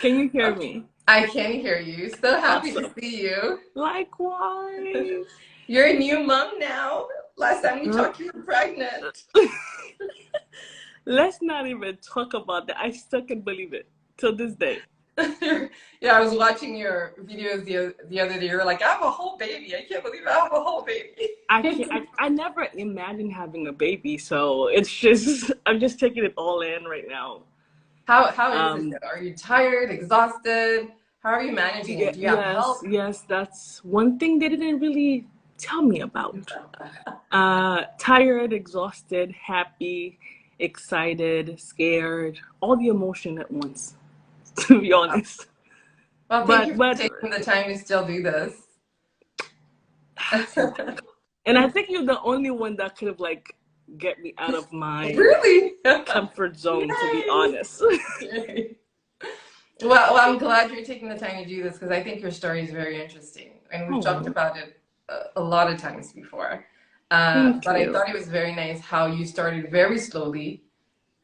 Can you hear me? I can hear you. So happy to Awesome. see you. Likewise. You're a new mom now. Last time we Uh, talked, you were pregnant. Let's not even talk about that. I still can't believe it till this day. Yeah, I was watching your videos the other day. You were like, I have a whole baby. I can't believe I have a whole baby. I can't. I never imagined having a baby, so it's just I'm just taking it all in right now. How is it? Um, Are you tired, exhausted? How are you managing it? Do you have yes, help? yes, that's one thing they didn't really tell me about. Tired, exhausted, happy, excited, scared, all the emotion at once, to be honest. Well, thank you But for but taking the time to still do this. you're welcome. And I think you're the only one that could have like get me out of my Really? comfort zone, to be Yay! honest. Yay. Well, I'm glad you're taking the time to do this because I think your story is very interesting, and we've talked Oh, about it a lot of times before. thank But I you. thought it was very nice how you started very slowly,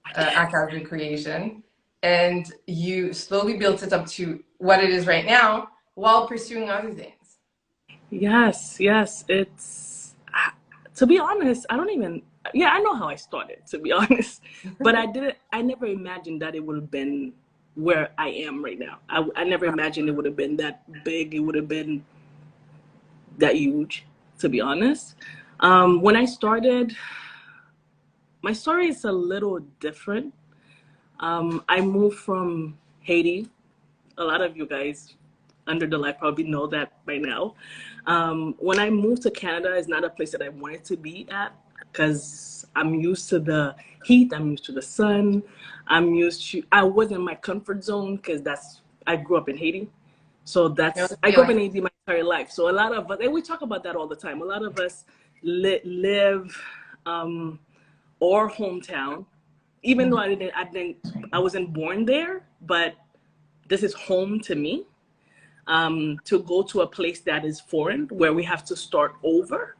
I did. Akajou Creation, and you slowly built it up to what it is right now while pursuing other things. Yes, yes. It's to be honest, I don't even. Yeah, I know how I started. To be honest, but I didn't. I never imagined that it would have been where I am right now. I never imagined it would have been that big. It would have been that huge. To be honest, when I started, my story is a little different. I moved from Haiti. A lot of you guys under the light probably know that by now. When I moved to Canada, it's not a place that I wanted to be at because I'm used to the heat, I'm used to the sun, I was in my comfort zone because I grew up in Haiti. So You know the I grew up feeling. in Haiti my entire life. So a lot of us, and we talk about that all the time, a lot of us live um, our hometown, even though I wasn't born there, but this is home to me. To go to a place that is foreign where we have to start over,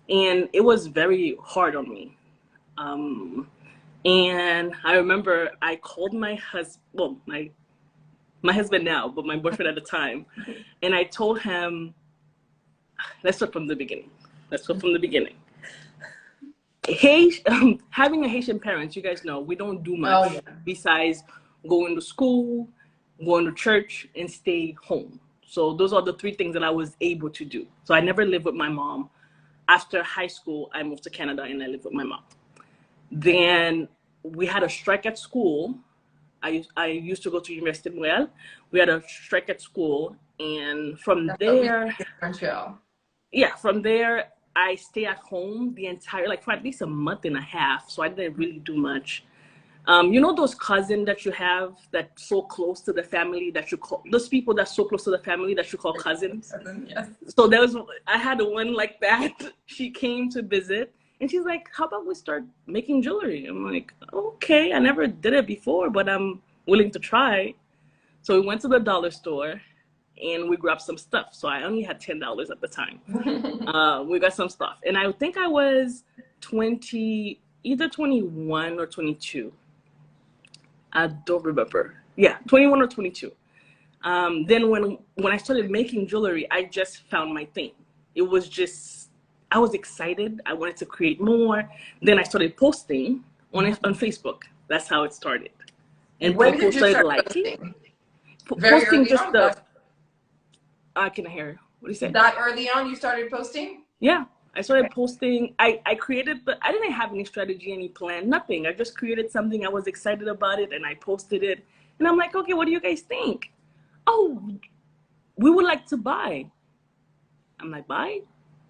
and it was very hard on me. Um, and I remember I called my husband, well, my husband now, but my boyfriend at the time, and I told him, let's start from the beginning. Let's start from the beginning. Having a Haitian parents, you guys know we don't do Oh much yeah. besides going to school, going to church, and stay home. So those are the three things that I was able to do. So I never lived with my mom. After high school, I moved to Canada and I lived with my mom. Then we had a strike at school. I used to go to Université de Montréal. We had a strike at school, and from That's what we there, did in Montreal. yeah, from there I stay at home the entire like for at least a month and a half. So I didn't really do much. You know those cousins that you have that's so close to the family that you call those people that's so close to the family that you call cousins. Yes. So I had one like that. She came to visit and she's like, "How about we start making jewelry?" I'm like, "Okay, I never did it before, but I'm willing to try." So we went to the dollar store and we grabbed some stuff. So I only had $10 at the time. We got some stuff, and I think I was 20, either 21 or 22. I don't remember. Yeah, 21 or 22. Then when I started making jewelry, I just found my thing. It was just I was excited. I wanted to create more. Then I started posting on Facebook. That's how it started, and When people did you started start liking posting? Very posting early just on? the. I can hear. What do you say? That early on you started posting? Yeah, I Okay. started posting. I created, but I didn't have any strategy, any plan, nothing. I just created something. I was excited about it, and I posted it. And I'm like, okay, what do you guys think? Oh, we would like to buy. I'm like, buy?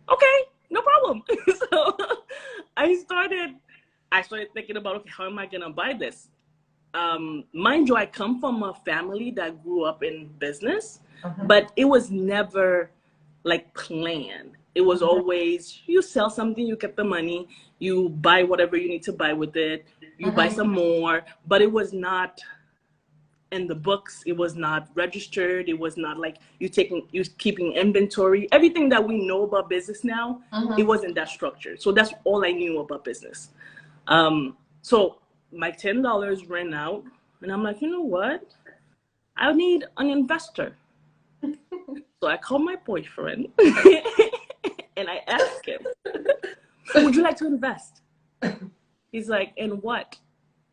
Okay, no problem. So I started. I started thinking about, okay, how am I gonna buy this? Mind you, I come from a family that grew up in business, but it was never like planned. It was always you sell something, you get the money, you buy whatever you need to buy with it, you buy some more, but it was not in the books, it was not registered, it was not like you keeping inventory. Everything that we know about business now, it wasn't that structured. So that's all I knew about business. So my $10 ran out, and I'm like, you know what? I need an investor. So I called my boyfriend and I asked him, would you like to invest? He's like, in what?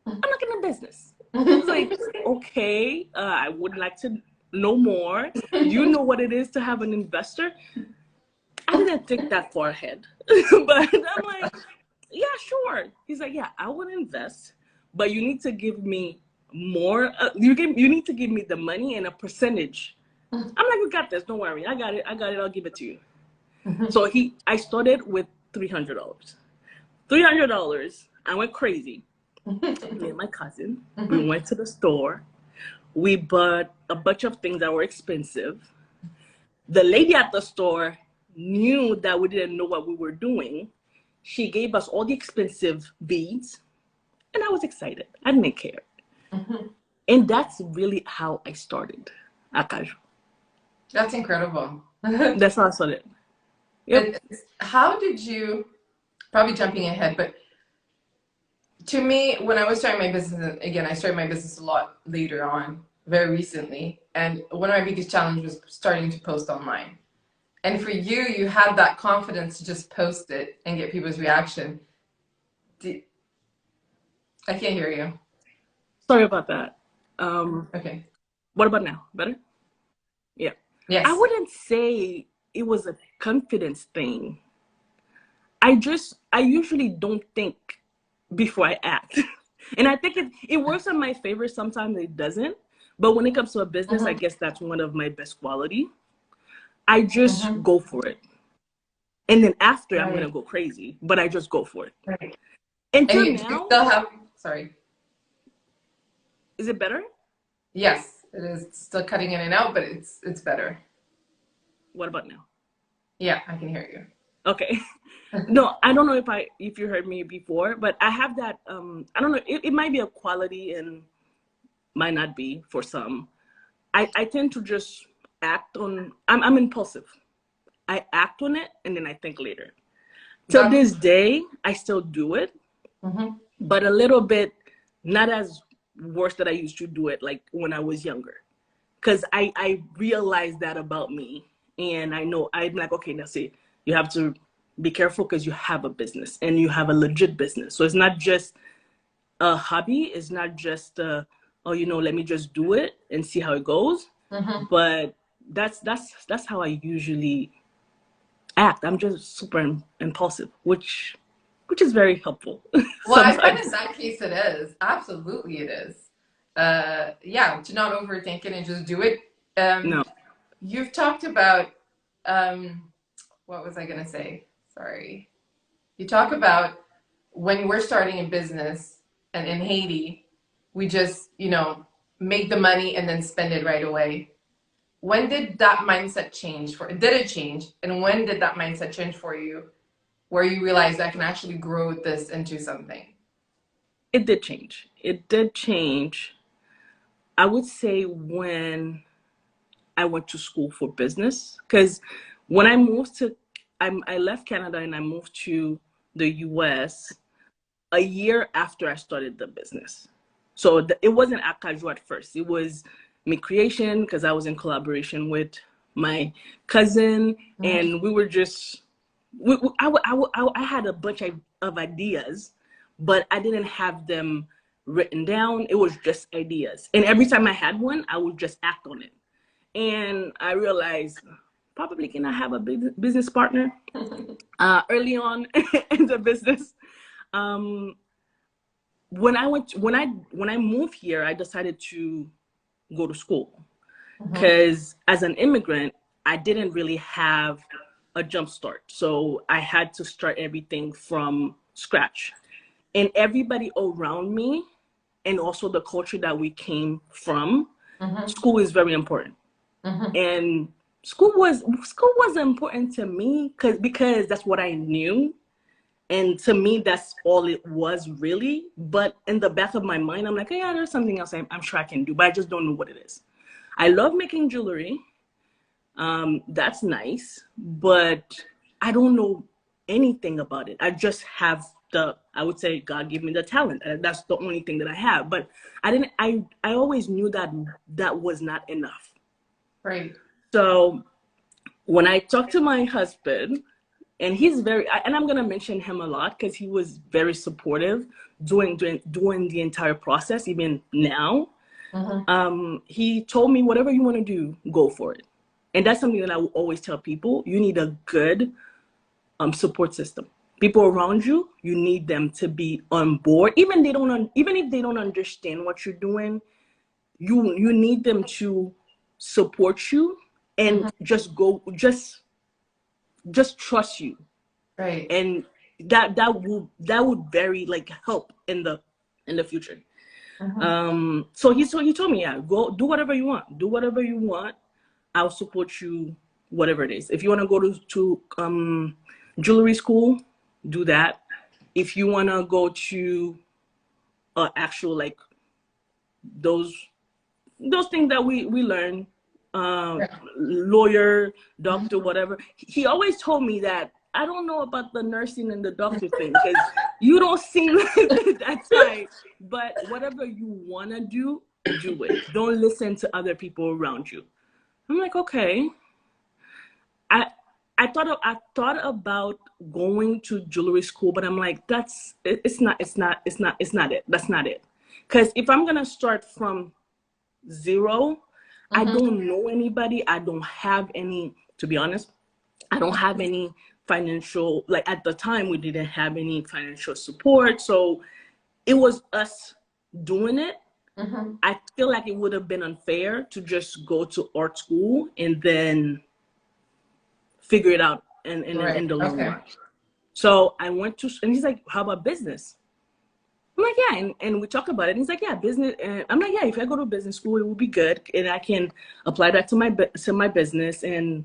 I'm like, in a business. He's like, okay, I would like to know more. Do you know what it is to have an investor? I didn't think that far ahead. But I'm like, yeah, sure. He's like, yeah, I would invest, but you need to give me more. You need to give me the money and a percentage. I'm like, we got this. Don't worry. I got it. I'll give it to you. So I started with $300. $300. I went crazy. Me and my cousin, we went to the store. We bought a bunch of things that were expensive. The lady at the store knew that we didn't know what we were doing. She gave us all the expensive beads, and I was excited. I didn't care. And that's really how I started Akajou. That's incredible. That's how I started. Yep. How did you, probably jumping ahead, but to me, when I was starting my business, again, I started my business a lot later on, very recently. And one of my biggest challenges was starting to post online. And for you, you had that confidence to just post it and get people's reaction. I can't hear you. Sorry about that. Okay. What about now? Better? Yeah. Yes. I wouldn't say it was a confidence thing. I usually don't think before I act. And I think it works in my favor. Sometimes it doesn't. But when it comes to a business, I guess that's one of my best quality. I just go for it. And then after, I'm going to go crazy. But I just go for it. Right. Until and you now. Still have, sorry. Is it better? Yes, it is still cutting in and out, but it's better. What about now? Yeah, I can hear you. Okay. No, I don't know if you heard me before, but I have that, I don't know, it might be a quality and might not be for some. I tend to just act on, I'm impulsive. I act on it and then I think later. Till this day, I still do it, but a little bit, not as worse that I used to do it like when I was younger. Because I realized that about me. And I know, I'm like, okay, Nelssie, you have to be careful because you have a business and you have a legit business. So it's not just a hobby. It's not just, oh, let me just do it and see how it goes. But that's how I usually act. I'm just super impulsive, which is very helpful. Well, I find in that case it is. Absolutely it is. Yeah, to not overthink it and just do it. No. You've talked about, what was I going to say? Sorry. You talk about when we're starting a business, and in Haiti, we just, make the money and then spend it right away. When did that mindset change? Did it change? And when did that mindset change for you, where you realized I can actually grow this into something? It did change. It did change. I would say when I went to school for business, because when I moved I left Canada and I moved to the US a year after I started the business. So it wasn't Akajou at first. It was me creation because I was in collaboration with my cousin, and we were just, I had a bunch of ideas, but I didn't have them written down. It was just ideas. And every time I had one, I would just act on it. And I realized probably cannot have a business partner early on in the business. When I moved here, I decided to go to school because as an immigrant, I didn't really have a jump start. So I had to start everything from scratch. And everybody around me, and also the culture that we came from, school is very important. And school was important to me because that's what I knew. And to me, that's all it was really. But in the back of my mind, I'm like, yeah, there's something else I'm sure I can do, but I just don't know what it is. I love making jewelry. That's nice, but I don't know anything about it. I just have I would say God gave me the talent. That's the only thing that I have. But I always knew that that was not enough. Right. So when I talked to my husband, and he's very, and I'm gonna mention him a lot because he was very supportive during the entire process, even now. He told me, whatever you want to do, go for it. And that's something that I will always tell people. You need a good support system. People around you, you need them to be on board. Even if they don't understand what you're doing, you need them to support you and just trust you. Right. And that would very like help in the future. So he told me, yeah, go do whatever you want. Do whatever you want. I'll support you, whatever it is. If you want to go to jewelry school, do that. If you want to go to actual like those things that we learn, lawyer, doctor, whatever. He always told me that I don't know about the nursing and the doctor thing because you don't seem that type. But whatever you want to do it. Don't listen to other people around you. I'm like, okay. I thought about going to jewelry school, but I'm like, it's not it. That's not it. Because if I'm gonna start from zero, I don't know anybody. I don't have any, to be honest, I don't have any financial, like at the time we didn't have any financial support. So it was us doing it. I feel like it would have been unfair to just go to art school and then figure it out in the long run. So I went to, and he's like, how about business? I'm like, yeah, and we talk about it. And he's like, yeah, business. And I'm like, yeah, if I go to business school, it will be good, and I can apply that to my business, and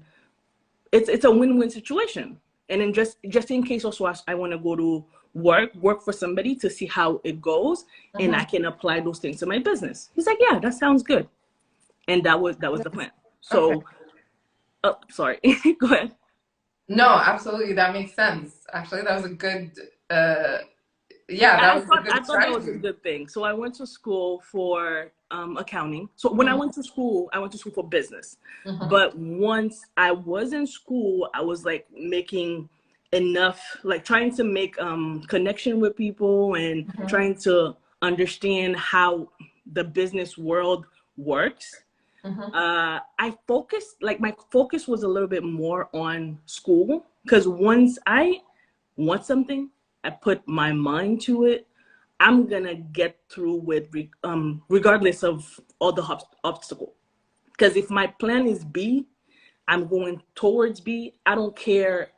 it's a win-win situation. And then just in case, also I want to go to work for somebody to see how it goes, and I can apply those things to my business. He's like, yeah, that sounds good, and that was the plan. So, sorry, go ahead. No, absolutely, that makes sense. Actually, that was a good. Yeah, that was a good I thought that was a strategy. good thing. So I went to school for accounting. So when I went to school for business. But once I was in school, I was like making enough, like trying to make connection with people and trying to understand how the business world works. I focused, like my focus was a little bit more on school, because once I want something, I put my mind to it, I'm gonna get through with regardless of all the obstacle. Because if my plan is B, I'm going towards B. I don't care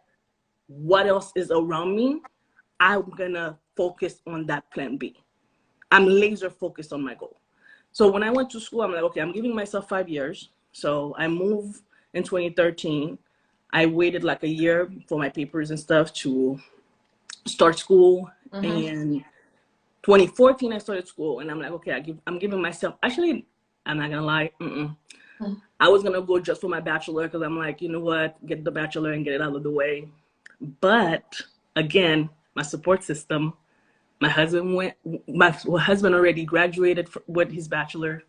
what else is around me. I'm gonna focus on that plan B. I'm laser focused on my goal. So when I went to school, I'm like, okay, I'm giving myself 5 years. So I moved in 2013. I waited like a year for my papers and stuff to start school. And 2014 I started school, and I'm like, okay, I'm giving myself, actually, I'm not gonna lie, I was gonna go just for my bachelor, because I'm like, you know what, get the bachelor and get it out of the way. But again, my support system, my husband already graduated with his bachelor.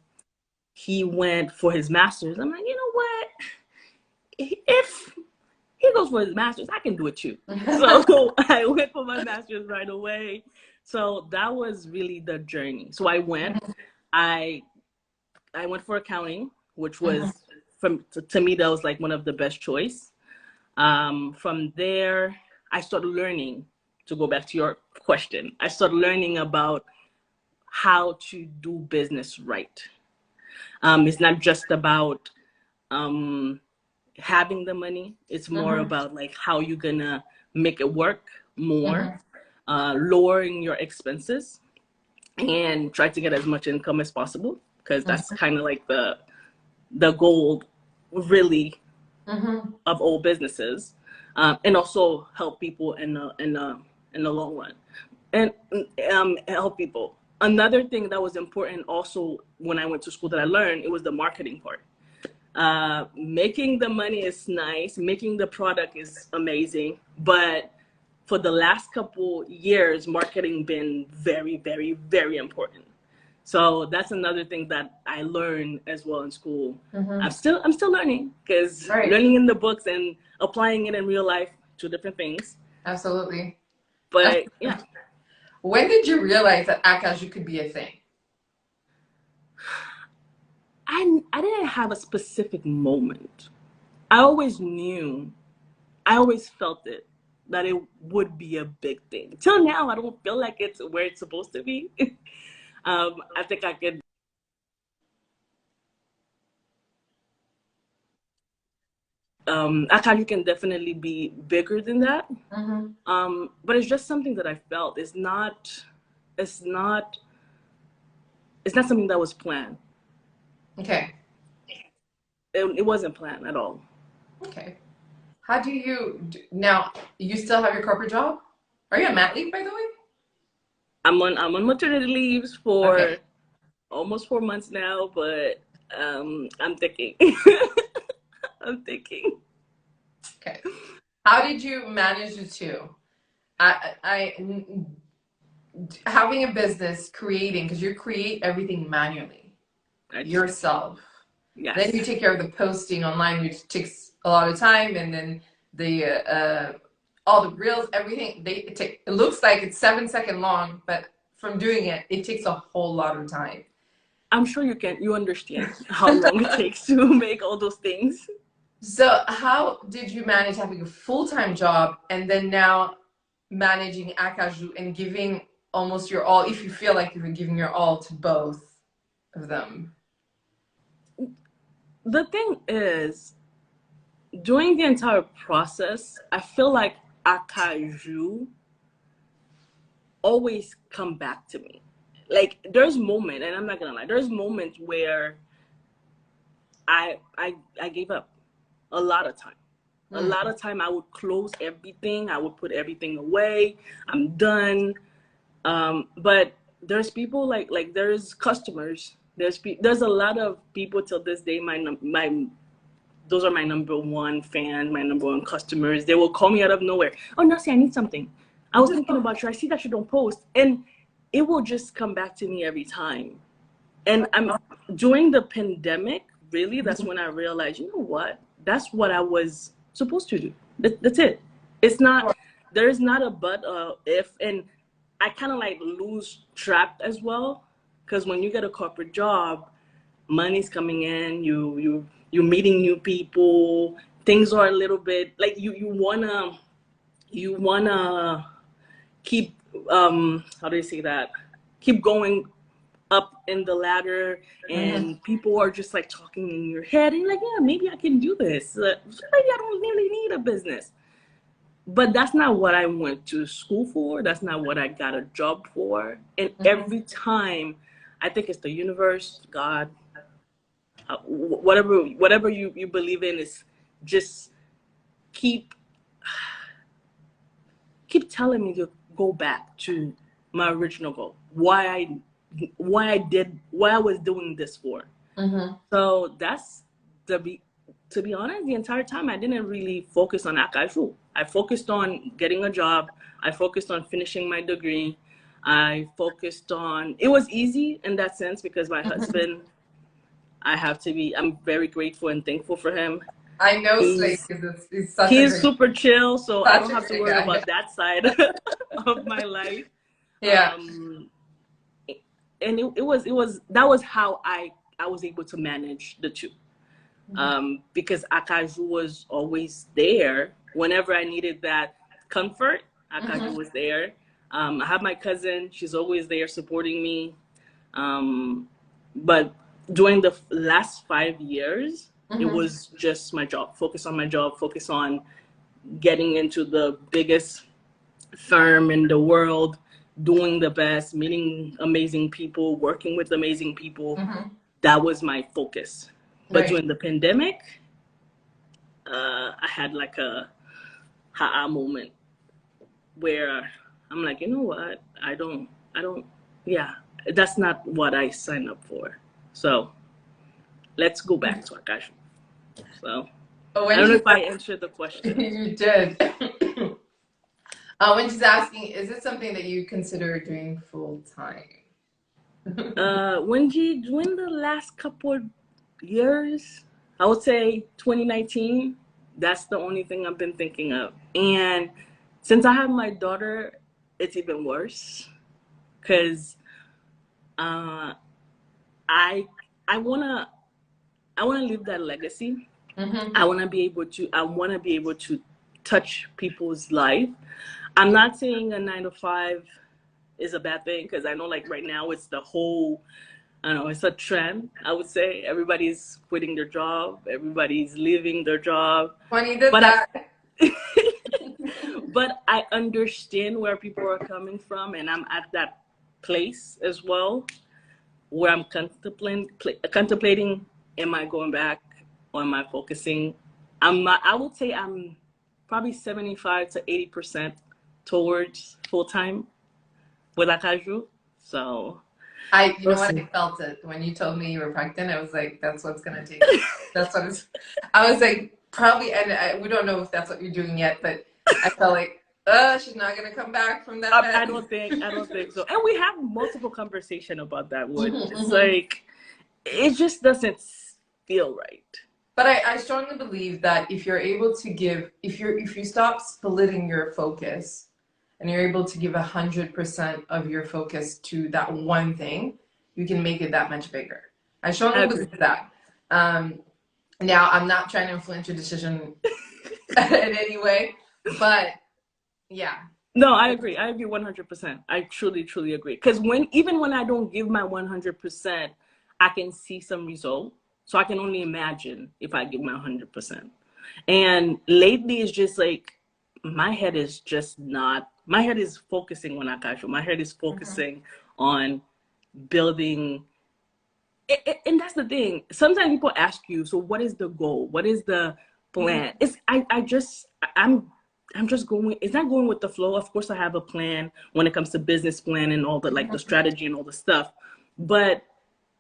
He went for his master's. I'm like, you know what, if he goes for his master's, I can do it too. So I went for my master's right away. So that was really the journey. So I went for accounting, which was to me, that was like one of the best choice. From there, I started learning, to go back to your question, I started learning about how to do business right. It's not just about having the money. It's more about like how you're gonna make it work more, lowering your expenses, and try to get as much income as possible, because that's kind of like the goal really of all businesses, and also help people in the long run, and help people. Another thing that was important also when I went to school that I learned, it was the marketing part. Making the money is nice, making the product is amazing, but for the last couple years, marketing been very, very, very important. So that's another thing that I learned as well in school. I'm still learning, because learning in the books and applying it in real life, two different things. Absolutely. But yeah. When did you realize that Akajou could be a thing? I didn't have a specific moment. I always knew, I always felt it, that it would be a big thing. Till now, I don't feel like it's where it's supposed to be. I think I could. Akajou can definitely be bigger than that. But it's just something that I felt. It's not something that was planned. Okay. It wasn't planned at all. Okay. How do you now? You still have your corporate job? Are you on mat leave, by the way? I'm on maternity leaves for almost 4 months now, but I'm thinking. I'm thinking. Okay. How did you manage the two? Having a business, creating, because you create everything manually yourself. Yes. Then you take care of the posting online, which takes a lot of time, and then the all the reels, everything. It looks like it's 7 seconds long, but from doing it, it takes a whole lot of time. I'm sure you understand how long it takes to make all those things. So how did you manage having a full-time job and then now managing Akajou and giving almost your all, if you feel like you've been giving your all to both of them? The thing is, during the entire process, I feel like Akajou always come back to me. Like, there's moments, and I'm not gonna lie, there's moments where I gave up a lot of time. A lot of time I would close everything. I would put everything away. I'm done. But there's people like there's customers. There's a lot of people till this day. Those are my number one fans, my number one customers. They will call me out of nowhere. Oh, Nelssie, I need something. I was thinking about you. I see that you don't post, and it will just come back to me every time. And during the pandemic, really, that's when I realized, you know what? That's what I was supposed to do. That's it. It's not, there's not a but, if, and I kind of like lose track as well. Because when you get a corporate job, money's coming in, you're meeting new people, things are a little bit, like you wanna keep, how do you say that? Keep going up in the ladder, and people are just like talking in your head, and you're like, yeah, maybe I can do this. Maybe I don't really need a business. But that's not what I went to school for. That's not what I got a job for. And every time, I think it's the universe, God, whatever you believe in, is just keep telling me to go back to my original goal. Why I was doing this for. So that's to be honest, the entire time I didn't really focus on Akajou. I focused on getting a job. I focused on finishing my degree. I focused on, it was easy in that sense because my husband, I'm very grateful and thankful for him. I know he's super chill, so I don't have to worry about that side of my life. Yeah. And that was how I was able to manage the two. Because Akajou was always there whenever I needed that comfort. Akajou was there. I have my cousin; she's always there supporting me. But during the last 5 years, it was just my job. Focus on my job. Focus on getting into the biggest firm in the world, doing the best, meeting amazing people, working with amazing people. That was my focus. But during the pandemic, I had like a ha-ah moment where I'm like, you know what? I don't, yeah, that's not what I signed up for. So let's go back to Akajou. So I don't know if I answered the question. You did. When she's asking, is it something that you consider doing full time? When the last couple years, I would say 2019, that's the only thing I've been thinking of. And since I have my daughter, it's even worse because uh, I I wanna leave that legacy. Mm-hmm. I want to be able to touch people's life. I'm not saying a 9 to 5 is a bad thing because I know like right now it's the whole, I don't know, it's a trend. I would say everybody's quitting their job, everybody's leaving their job. Funny did But that. but I understand where people are coming from, and I'm at that place as well where I'm contemplating, am I going back or am I focusing? I would say I'm probably 75 to 80% towards full time with Akajou. So You we'll know what? see. I felt it when you told me you were pregnant. I was like, that's what's gonna take. That's what it's. I was like, probably, and we don't know if that's what you're doing yet, but I felt like, she's not gonna come back from that I bed. don't think so. And we have multiple conversation about that. Wood. Mhm, It's mhm. like it just doesn't feel right. But I strongly believe that if you're able to give, if you stop splitting your focus, and you're able to give 100% of your focus to that one thing, you can make it that much bigger. I I strongly agree. believe that. Um, Now, I'm not trying to influence your decision in any way, but yeah. No, I agree. I agree 100%. I truly, truly agree. Because even when I don't give my 100%, I can see some result. So I can only imagine if I give my 100%. And lately, it's just like my head is just not. My head is focusing on Akasha. My head is Mhm. focusing on building. And that's the thing. Sometimes people ask you, so what is the goal? What is the plan? Mhm. I'm just going, it's not going with the flow. Of course I have a plan when it comes to business plan and all the like the Mhm. strategy and all the stuff. But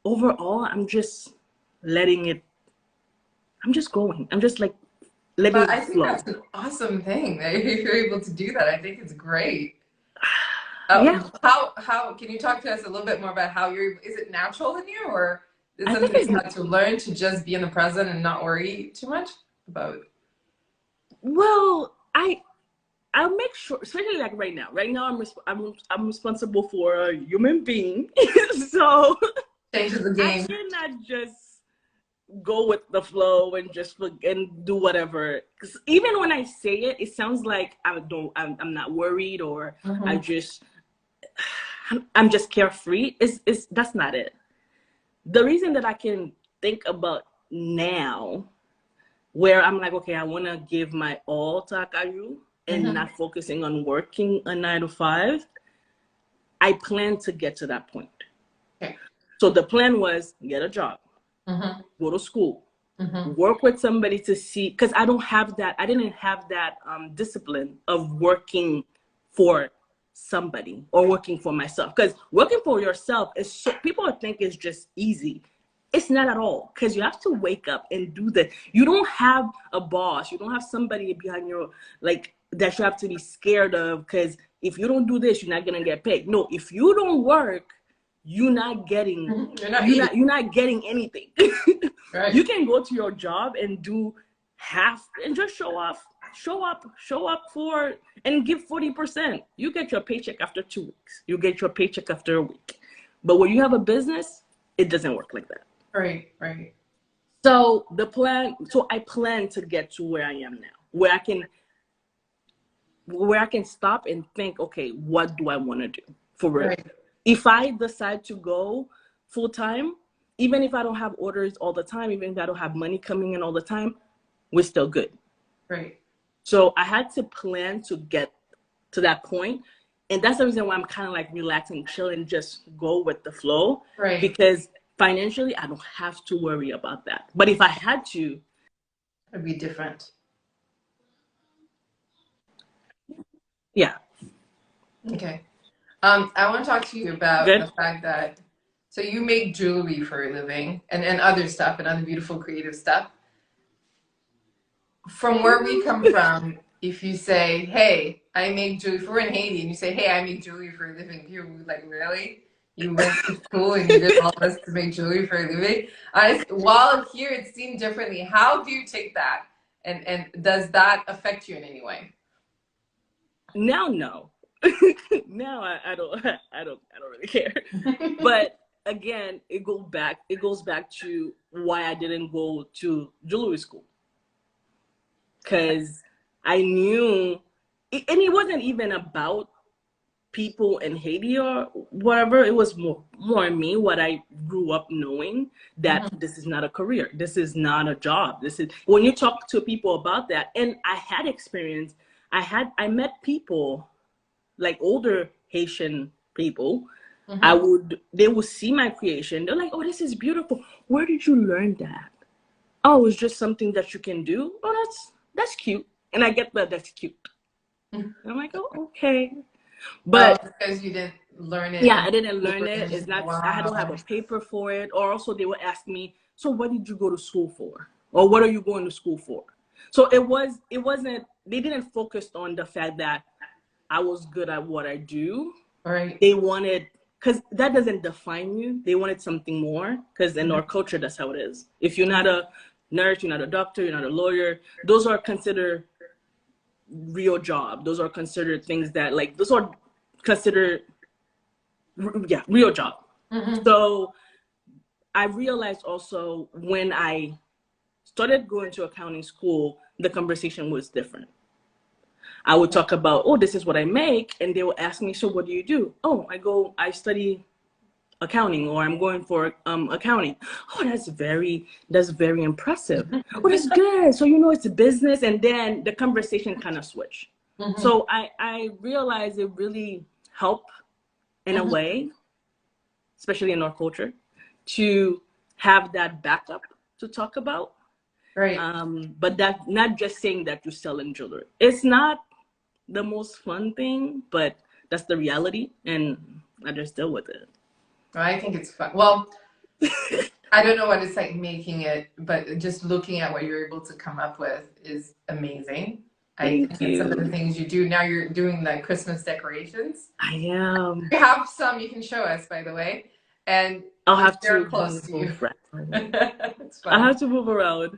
overall, I'm just letting it, I'm just going. I'm just like letting But it I think flow. that's an awesome thing that if you're able to do that. I think it's great. Yeah, How can you talk to us a little bit more about how is it natural in you, or is it I something think that it's, you had to learn to just be in the present and not worry too much about? well, I'll make sure, especially like right now. Right now, I'm responsible for a human being, so Changes the I game. cannot just go with the flow and just and do whatever. 'Cause even when I say it, it sounds like I'm not worried or I Mhm. just I'm just carefree. Is That's not it. The reason that I can think about now where I'm like, okay, I want to give my all to Akaju and Mhm. not focusing on working a 9 to 5. I plan to get to that point. Okay. So the plan was get a job, Mhm. go to school, Mhm. work with somebody to see, because I didn't have that discipline of working for somebody or working for myself, because working for yourself is so, people think it's just easy. It's not at all, because you have to wake up and do that. You don't have a boss, you don't have somebody behind your like that you have to be scared of, because if you don't do this you're not going to get paid. No, if you don't work, you're not getting Mhm. You're not eating, you're not getting anything. You right? can go to your job and do half and just show up for and give 40%. You get your paycheck after 2 weeks. You get your paycheck after a week. But when you have a business, it doesn't work like that. Right, right. So I plan to get to where I am now, where I can stop and think, okay, what do I want to do for real? Right, If I decide to go full time, even if I don't have orders all the time, even if I don't have money coming in all the time, we're still good. right, So I had to plan to get to that point. And that's the reason why I'm kind of like relaxing, chill, and just go with the flow. right. Because financially, I don't have to worry about that. But if I had to, It'd be different. yeah, Okay. I want to talk to you about the good. fact that so you make jewelry for a living and other stuff and other beautiful creative stuff. From where we come from, if you say, hey, I make jewelry. If we're in Haiti and you say, hey, I make jewelry for a living, people would be like, really? You went to school and you did all this to make jewelry for a living? While here it's seen differently. How do you take that? And does that affect you in any way? Now, no. Now I don't really care. But again, it goes back to why I didn't go to jewelry school. Because I knew, and it wasn't even about people in Haiti or whatever. It was more me, what I grew up knowing, that this is not a career. This is not a job. This is, when you talk to people about that, and I had experience, I met people, like older Haitian people. They would see my creation. They're like, oh, this is beautiful. Where did you learn that? Oh, it's just something that you can do. Oh, that's cute. And I get that's cute. And I'm like, oh, okay. But because you didn't learn it. Yeah, I didn't learn it. It's not, wow. I don't have a paper for it. Or also they would ask me, so what did you go to school for? Or what are you going to school for? So it wasn't, they didn't focus on the fact that I was good at what I do. Right. They wanted, because that doesn't define you. They wanted something more, because in our culture, that's how it is. If you're not a nurse, you're not a doctor, you're not a lawyer, those are considered real job. Those are considered things that, like, those are considered, yeah, real job. So I realized also when I started going to accounting school, the conversation was different. I would talk about, oh, this is what I make. And they would ask me, so what do you do? Oh, I study accounting, or I'm going for accounting. Oh, that's very impressive. Oh, that's good. So, you know, it's a business. And then the conversation kind of switched. So I realized it really helped in a way, especially in our culture, to have that backup to talk about. Right. But that, not just saying that you're selling jewelry. It's not the most fun thing, but that's the reality, and I just deal with it. I think it's fun. Well, I don't know what it's like making it, but just looking at what you're able to come up with is amazing. Thank you. Some of the things you do now, you're doing the Christmas decorations. I am. You have some you can show us, by the way, and I'll have to close to you. It's fine. I have to move around.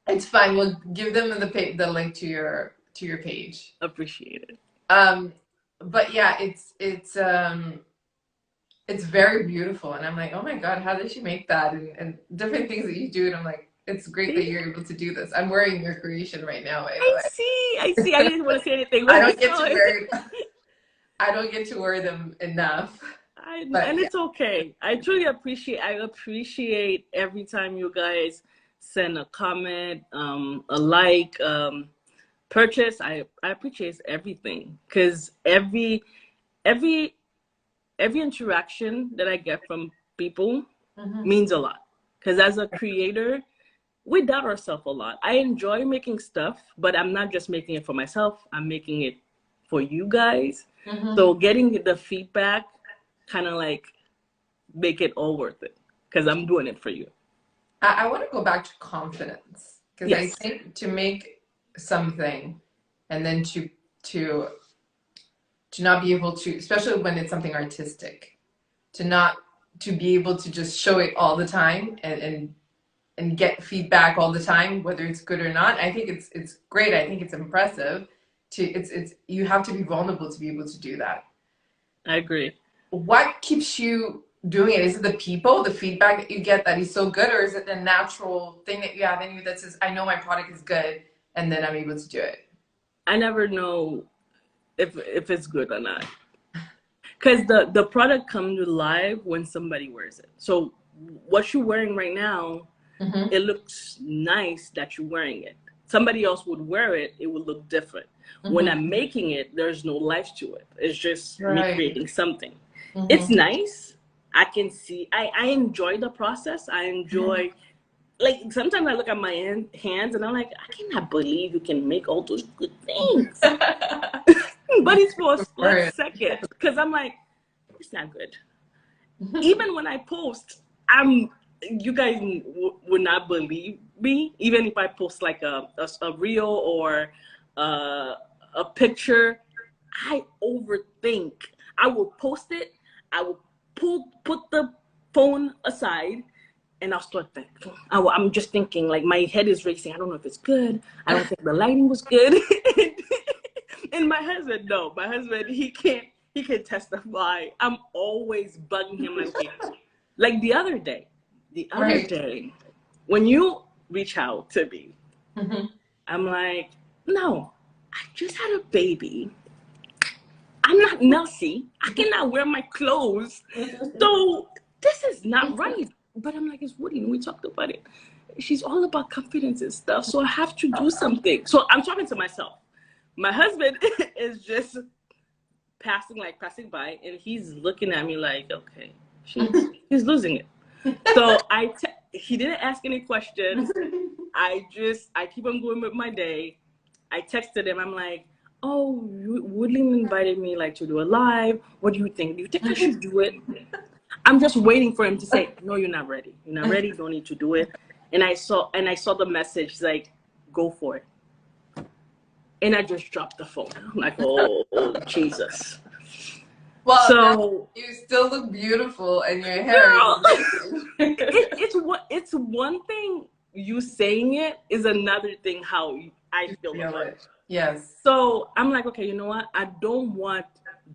It's fine. We'll give them the link to your page. Appreciate it. But yeah, it's very beautiful, and I'm like, oh my god, how did she make that? And different things that you do, and I'm like, it's great that you're able to do this. I'm wearing your creation right now. I see. I didn't want to say anything. I don't get to wear them enough. And it's okay. I truly appreciate every time you guys send a comment, a like, purchase. I appreciate everything, because every interaction that I get from people means a lot. Because as a creator, we doubt ourselves a lot. I enjoy making stuff, but I'm not just making it for myself. I'm making it for you guys. So getting the feedback kind of like make it all worth it, because I'm doing it for you. I want to go back to confidence, because I think to make something and then to not be able to, especially when it's something artistic, to be able to just show it all the time and get feedback all the time, whether it's good or not. I think it's great. I think it's impressive. You have to be vulnerable to be able to do that. I agree. What keeps you doing it? Is it the people, the feedback that you get that is so good, or is it the natural thing that you have in you that says, I know my product is good, and then I'm able to do it? I never know if it's good or not, because the product comes live when somebody wears it. So what you're wearing right now, it looks nice that you're wearing it. Somebody else would wear it, it would look different. When I'm making it, there's no life to it. It's just me creating something. It's nice. I can see, I enjoy the process. I enjoy, like, sometimes I look at my hands and I'm like, I cannot believe you can make all those good things. But it's for a split second, because I'm like, it's not good. Even when I post, you guys would not believe me. Even if I post like a reel or a picture, I overthink. I will post it. I will put the phone aside, and I'll start thinking. I'm just thinking, like, my head is racing. I don't know if it's good. I don't think the lighting was good. And my husband, no, my husband, he can testify. I'm always bugging him, like the other day, when you reach out to me, I'm like, no, I just had a baby. I'm not Nelssie. I cannot wear my clothes. So this is not right. But I'm like, it's Woodlyne. We talked about it. She's all about confidence and stuff. So I have to do something. So I'm talking to myself. My husband is just passing by, and he's looking at me like, okay, he's losing it. So he didn't ask any questions. I keep on going with my day. I texted him. I'm like, oh, Woodlyne invited me like to do a live. What do you think? Do you think I should do it? I'm just waiting for him to say, no, you're not ready. You're not ready. You don't need to do it. And I saw the message. He's like, go for it. And I just dropped the phone. I'm like, oh Jesus. Well, so you still look beautiful, and your hair. It's one thing you saying it is another thing how I feel about it. Yes. So I'm like, okay, you know what? I don't want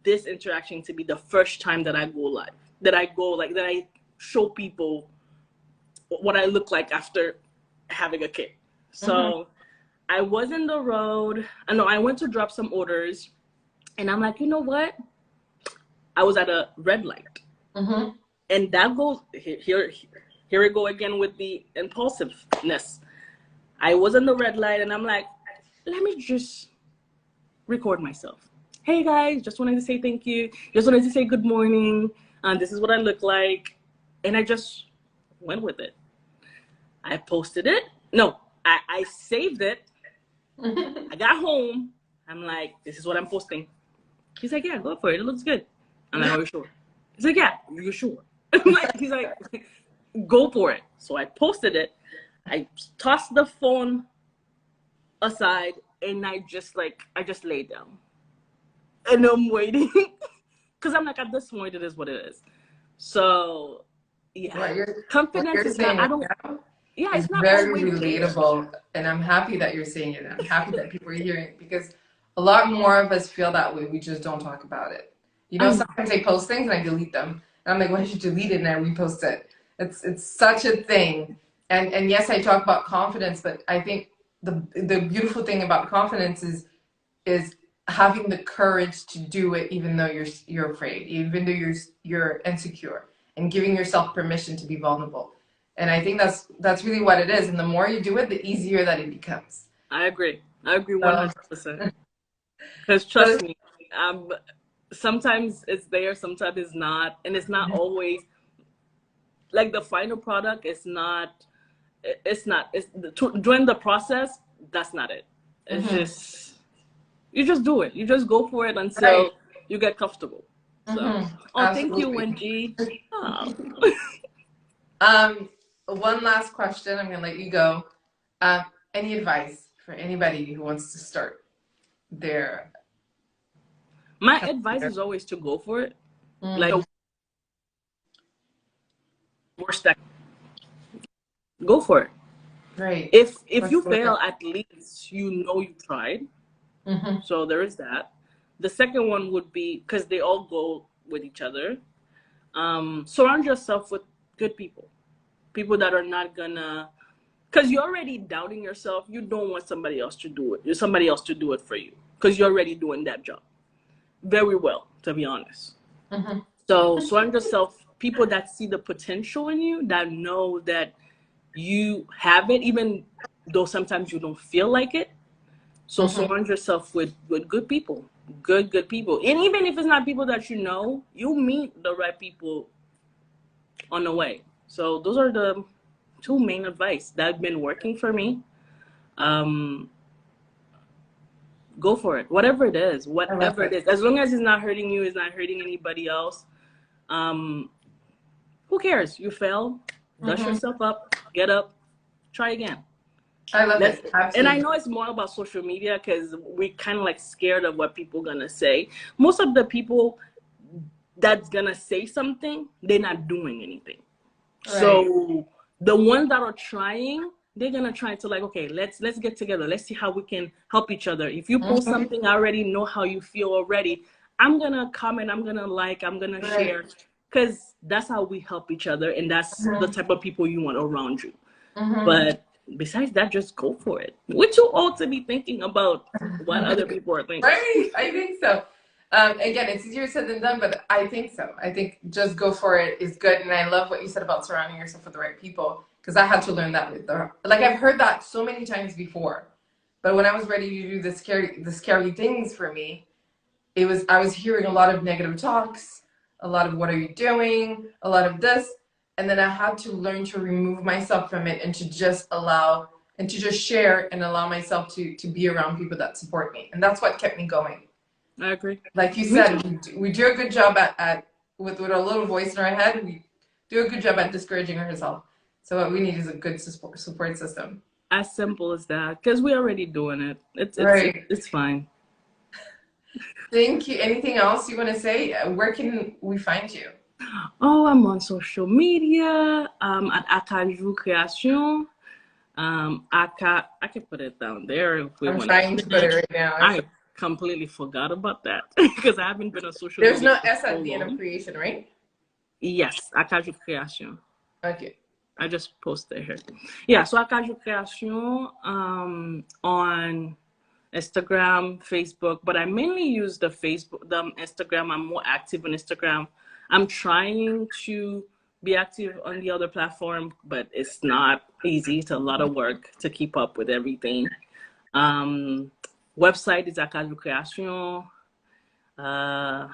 this interaction to be the first time that I go live. That I show people what I look like after having a kid. So I was in the road. I went to drop some orders, and I'm like, you know what? I was at a red light, and that goes here. Here we go again with the impulsiveness. I was in the red light, and I'm like, let me just record myself. Hey guys, just wanted to say thank you. Just wanted to say good morning. This is what I look like. And I just went with it. I posted it. No, I saved it. I got home. I'm like, this is what I'm posting. He's like, yeah, go for it. It looks good. I'm like, are you sure? He's like, yeah, you're sure. He's like, go for it. So I posted it. I tossed the phone aside, and I just laid down. And I'm waiting. Because I'm like, at this point, it is what it is. So, yeah. Confidence is not, I don't, yeah, it's not very relatable. And I'm happy that you're saying it. I'm happy that people are hearing it, because a lot more of us feel that way. We just don't talk about it. You know, sometimes I post things and I delete them. And I'm like, why should you delete it? And I repost it. It's such a thing. And yes, I talk about confidence, but I think the beautiful thing about confidence is having the courage to do it, even though you're afraid, even though you're insecure, and giving yourself permission to be vulnerable. And I think that's really what it is. And the more you do it, the easier that it becomes. I agree 100%. Because trust me, sometimes it's there, sometimes it's not, and it's not always like the final product. During the process, that's not it. It's just, you just do it. You just go for it until you get comfortable. So, thank you, Wendy. One last question. I'm gonna let you go. Any advice for anybody who wants to start their? My advice is always to go for it. Like, go for it. Right. If you fail, at least you know you tried. So there is that. The second one would be, because they all go with each other, surround yourself with good people that are not gonna, because you're already doubting yourself. You don't want somebody else to do it. Somebody else to do it for you, because you're already doing that job very well, to be honest. So surround yourself people that see the potential in you, that know that you have it, even though sometimes you don't feel like it. So surround yourself with good people, good people. And even if it's not people that you know, you meet the right people on the way. So those are the two main advice that have been working for me. Go for it. Whatever it is. It is. As long as it's not hurting you, it's not hurting anybody else. Who cares? You fail, dust yourself up, get up, try again. I love Let's, it. and I Absolutely. know it's more about social media because we kind of like scared of what people gonna say. Most of the people that's gonna say something, they're not doing anything. Right. So the ones that are trying, they're gonna try to like, okay, let's get together. Let's see how we can help each other. If you post Hmm. something, I already know how you feel already. I'm gonna comment, I'm gonna like, I'm gonna Right. share, because that's how we help each other, and that's the Hmm. type of people you want around you. Hmm. But besides that, just go for it. We're too old to be thinking about what other people are thinking. Right. I think so. Again, it's easier said than done, but I think so. I think just go for it is good. And I love what you said about surrounding yourself with the right people, because I had to learn that with like I've heard that so many times before. But when I was ready to do the scary things for me, I was hearing a lot of negative talks, a lot of what are you doing, a lot of this, and then I had to learn to remove myself from it and to just allow and to just share and allow myself to be around people that support me, and that's what kept me going. I agree. Like you Me too. said, we do a good job at with our little voice in our head. We do a good job at discouraging ourselves. So what we need is a good support system. As simple as that, because we're already doing it. Right. It's fine. Thank you. Anything else you want to say? Where can we find you? Oh, I'm on social media. At Akajou Creation. I can put it down there if we I'm want to trying to put it connect. right now. I completely forgot about that because I haven't been on social There's media no for S so at the end of long. creation, right? Yes, Akajou Creation. Okay. I just posted here. Yeah, so Akajou Creation on Instagram, Facebook, but I mainly use the Facebook, the Instagram. I'm more active on Instagram. I'm trying to be active on the other platform, but it's not easy. It's a lot of work to keep up with everything. Um, Website is Akajou Creation. Uh,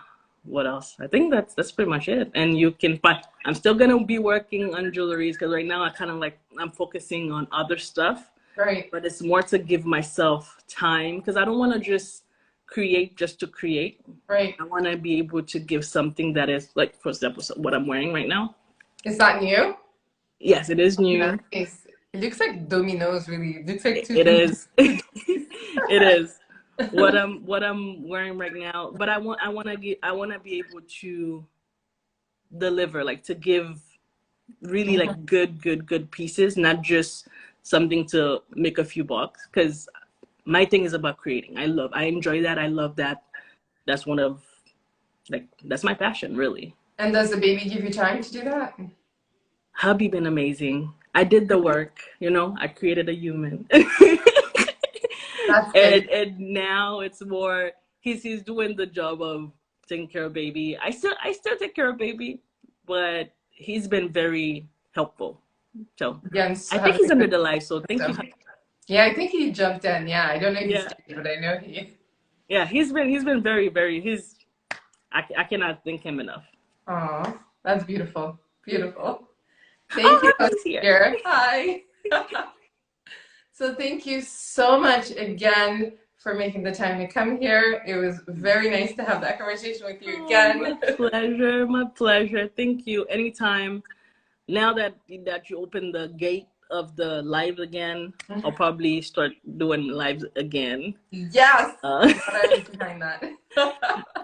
what else? I think that's pretty much it. And you can find. I'm still gonna be working on jewelries because right now I kind of like I'm focusing on other stuff, Right. but it's more to give myself time because I don't want to just create just to create. Right. I want to be able to give something that is like, for example, what I'm wearing right now. Is that new? Yes, it is new. Nice. It looks like dominoes, really. It looks like two It pieces. is. It is what I'm wearing right now. But I want to be able to deliver, like to give really like good pieces, not just something to make a few bucks. Because my thing is about creating. I enjoy that. I love that. That's one of like that's my passion, really. And does the baby give you time to do that? Hubby been amazing. I did the work, I created a human. That's good. And now it's more he's doing the job of taking care of baby. I still take care of baby, but he's been very helpful. So Against I think having he's a under good the light. So thank you. system. Yeah, I think he jumped in. Yeah, I don't know if he's Yeah, stayed, but I know he. yeah. He's been very. I cannot thank him enough. Oh, that's beautiful. Beautiful. Oh, Thank you, Hubby's here. Oscar. Hi. So thank you so much again for making the time to come here. It was very nice to have that conversation with you Oh, my again. pleasure. My pleasure. Thank you. Anytime. Now that you open the gate of the live again, I'll probably start doing lives again. Yes, Uh, what I was behind that.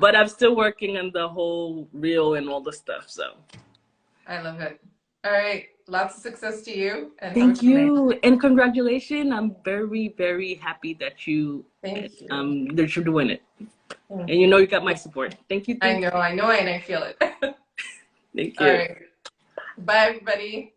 but I'm still working on the whole reel and all the stuff. So I love it. All right, lots of success to you, and have a thank good night. you and congratulations. I'm very happy that Thank you. you're doing it, and Thank you you. know you got my support. Thank you. I Thank know, you. and I feel it. Thank All you. right. Bye, everybody.